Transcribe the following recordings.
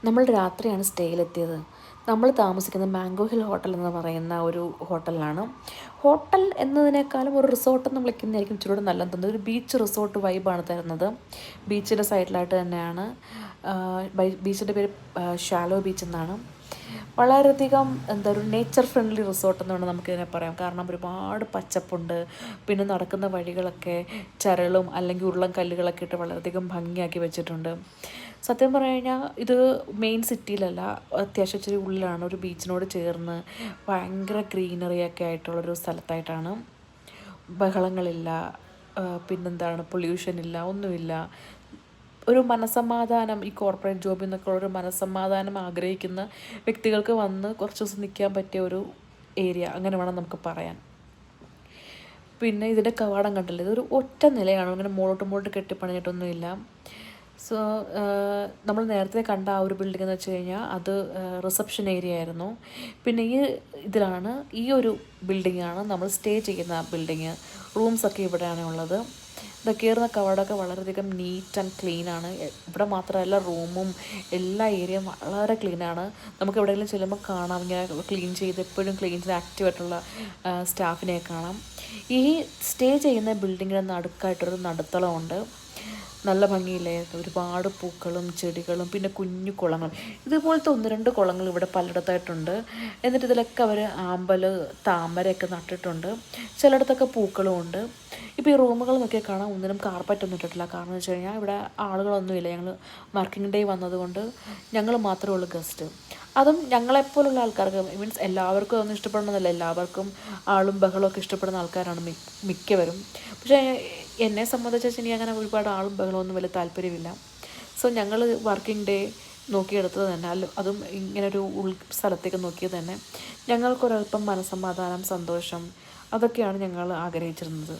നമ്മൾ രാത്രിയാണ് സ്റ്റേയിലെത്തിയത്. നമ്മൾ താമസിക്കുന്നത് മാംഗോ ഹിൽ ഹോട്ടൽ എന്ന് പറയുന്ന ഒരു ഹോട്ടലിലാണ്. ഹോട്ടൽ എന്നതിനേക്കാളും ഒരു റിസോർട്ട് എന്ന് വിളിക്കുന്നതായിരിക്കും ഇച്ചിരൂടെ നല്ലതെന്ന് തോന്നുന്നത്. ഒരു ബീച്ച് റിസോർട്ട് വൈബാണ് തരുന്നത്. ബീച്ചിൻ്റെ സൈഡിലായിട്ട് തന്നെയാണ്. ബീച്ചിൻ്റെ പേര് ഷാലോ ബീച്ച് എന്നാണ്. വളരെയധികം ഒരു നേച്ചർ ഫ്രണ്ട്ലി റിസോർട്ട് എന്ന് വേണം നമുക്കിതിനെ പറയാം. കാരണം ഒരുപാട് പച്ചപ്പുണ്ട്. പിന്നെ നടക്കുന്ന വഴികളൊക്കെ ചരളും അല്ലെങ്കിൽ ഉരുളൻ കല്ലുകളൊക്കെ ഇട്ട് വളരെയധികം ഭംഗിയാക്കി വെച്ചിട്ടുണ്ട്. സത്യം പറഞ്ഞു കഴിഞ്ഞാൽ ഇത് മെയിൻ സിറ്റിയിലല്ല, അത്യാവശ്യം ഇച്ചിരി ഉള്ളിലാണ്, ഒരു ബീച്ചിനോട് ചേർന്ന് ഭയങ്കര ഗ്രീനറിയൊക്കെ ആയിട്ടുള്ളൊരു സ്ഥലത്തായിട്ടാണ്. ബഹളങ്ങളില്ല, പിന്നെന്താണ്, പൊല്യൂഷൻ ഇല്ല, ഒന്നുമില്ല. ഒരു മനസ്സമാധാനം, ഈ കോർപ്പറേറ്റ് ജോബിൽ നിന്നൊക്കെ ഉള്ളൊരു മനസ്സമാധാനം ആഗ്രഹിക്കുന്ന വ്യക്തികൾക്ക് വന്ന് കുറച്ച് ദിവസം നിൽക്കാൻ പറ്റിയ ഒരു ഏരിയ, അങ്ങനെ വേണം നമുക്ക് പറയാൻ. പിന്നെ ഇതിൻ്റെ കവാടം കണ്ടില്ല, ഇതൊരു ഒറ്റ നിലയാണ്, അങ്ങനെ മുകളോട്ട് കെട്ടിപ്പണിഞ്ഞിട്ടൊന്നുമില്ല. സോ നമ്മൾ നേരത്തെ കണ്ട ആ ഒരു ബിൽഡിംഗ് എന്ന് വെച്ച് കഴിഞ്ഞാൽ അത് റിസപ്ഷൻ ഏരിയ ആയിരുന്നു. പിന്നെ ഇതിലാണ്, ഈ ഒരു ബിൽഡിങ്ങാണ് നമ്മൾ സ്റ്റേ ചെയ്യുന്ന ബിൽഡിങ്. റൂംസൊക്കെ ഇവിടെയാണ് ഉള്ളത്. ഇത് കയറുന്ന കവാടമൊക്കെ വളരെയധികം നീറ്റ് ആൻഡ് ക്ലീനാണ്. ഇവിടെ മാത്രമല്ല, റൂമും എല്ലാ ഏരിയയും വളരെ ക്ലീനാണ്. നമുക്ക് എവിടെയെങ്കിലും ചെല്ലുമ്പോൾ കാണാം, ഇങ്ങനെ ക്ലീൻ ചെയ്ത് എപ്പോഴും ക്ലീൻ ചെയ്ത് ആക്റ്റീവായിട്ടുള്ള സ്റ്റാഫിനെ കാണാം. ഈ സ്റ്റേ ചെയ്യുന്ന ബിൽഡിങ്ങിന് നടുക്കായിട്ടൊരു നടുത്തളമുണ്ട്. നല്ല ഭംഗിയില്ലേ, ഒരുപാട് പൂക്കളും ചെടികളും പിന്നെ കുഞ്ഞു കുളങ്ങളും. ഇതുപോലത്തെ 1-2 കുളങ്ങൾ ഇവിടെ പലയിടത്തായിട്ടുണ്ട്. എന്നിട്ട് ഇതിലൊക്കെ അവർ ആമ്പൽ, താമരയൊക്കെ നട്ടിട്ടുണ്ട്. ചിലയിടത്തൊക്കെ പൂക്കളും ഉണ്ട്. ഇപ്പോൾ ഈ റൂമുകൾ നോക്കിയാൽ കാണാം, ഒന്നിനും കാർപ്പറ്റൊന്നും ഇട്ടിട്ടില്ല. കാരണം എന്ന് വെച്ച് കഴിഞ്ഞാൽ ഇവിടെ ആളുകളൊന്നുമില്ല. ഞങ്ങൾ വർക്കിംഗ് ഡേ വന്നതുകൊണ്ട് ഞങ്ങൾ മാത്രമേ ഉള്ളൂ ഗസ്റ്റ്. അതും ഞങ്ങളെപ്പോലുള്ള ആൾക്കാർക്ക്, മീൻസ് എല്ലാവർക്കും അതൊന്നും ഇഷ്ടപ്പെടണമെന്നില്ല. എല്ലാവർക്കും ആളും ബഹളമൊക്കെ ഇഷ്ടപ്പെടുന്ന ആൾക്കാരാണ് മിക്കവരും. പക്ഷേ എന്നെ സംബന്ധിച്ച് എനിക്ക് അങ്ങനെ ഒരുപാട് ആളും ബഹളമൊന്നും വലിയ താല്പര്യമില്ല. സോ ഞങ്ങൾ വർക്കിംഗ് ഡേ നോക്കിയെടുത്തത് തന്നെ, അതും ഇങ്ങനൊരു സ്ഥലത്തേക്ക് നോക്കിയത് തന്നെ ഞങ്ങൾക്കൊരൽപ്പം മനസ്സമാധാനം, സന്തോഷം, അതൊക്കെയാണ് ഞങ്ങൾ ആഗ്രഹിച്ചിരുന്നത്.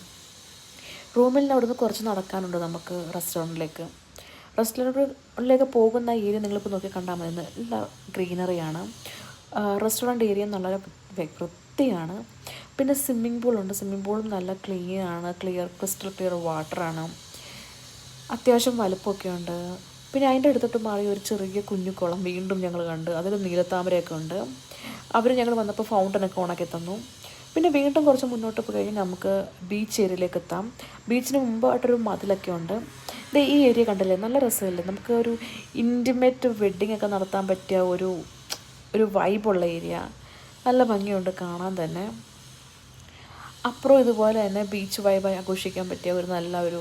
റൂമിൽ നിന്ന് അവിടുന്ന് കുറച്ച് നടക്കാനുണ്ട് നമുക്ക് റെസ്റ്റോറൻറ്റിലേക്ക് പോകുന്ന ഏരിയ നിങ്ങളിപ്പോൾ നോക്കി കണ്ടാൽ മതി. നല്ല ഗ്രീനറിയാണ്. റെസ്റ്റോറൻറ്റ് ഏരിയ നല്ല വൃത്തിയാണ്. പിന്നെ സ്വിമ്മിംഗ് പൂളുണ്ട്. സ്വിമ്മിംഗ് പൂളും നല്ല ക്ലീനാണ്, ക്രിസ്റ്റൽ ക്ലിയർ വാട്ടറാണ്. അത്യാവശ്യം വലുപ്പമൊക്കെ ഉണ്ട്. പിന്നെ അതിൻ്റെ അടുത്തോട്ട് മാറി ഒരു ചെറിയ കുഞ്ഞു കുളം വീണ്ടും ഞങ്ങൾ കണ്ട്. അതിൽ നീലത്താമരയൊക്കെ ഉണ്ട്. ഞങ്ങൾ വന്നപ്പോൾ ഫൗണ്ടനൊക്കെ ഓണാക്കി തന്നു. പിന്നെ വീണ്ടും കുറച്ച് മുന്നോട്ട് പോയി കഴിഞ്ഞാൽ നമുക്ക് ബീച്ച് ഏരിയയിലേക്ക് എത്താം. ബീച്ചിന് മുമ്പായിട്ടൊരു മതിലൊക്കെ ഉണ്ട്. ഈ ഏരിയ കണ്ടില്ലേ, നല്ല രസമില്ലേ, നമുക്ക് ഒരു ഇൻറ്റിമേറ്റ് വെഡ്ഡിങ് ഒക്കെ നടത്താൻ പറ്റിയ ഒരു വൈബുള്ള ഏരിയ. നല്ല ഭംഗിയുണ്ട് കാണാൻ തന്നെ. അപ്പുറം ഇതുപോലെ തന്നെ ബീച്ച് വൈബ് ആഘോഷിക്കാൻ പറ്റിയ ഒരു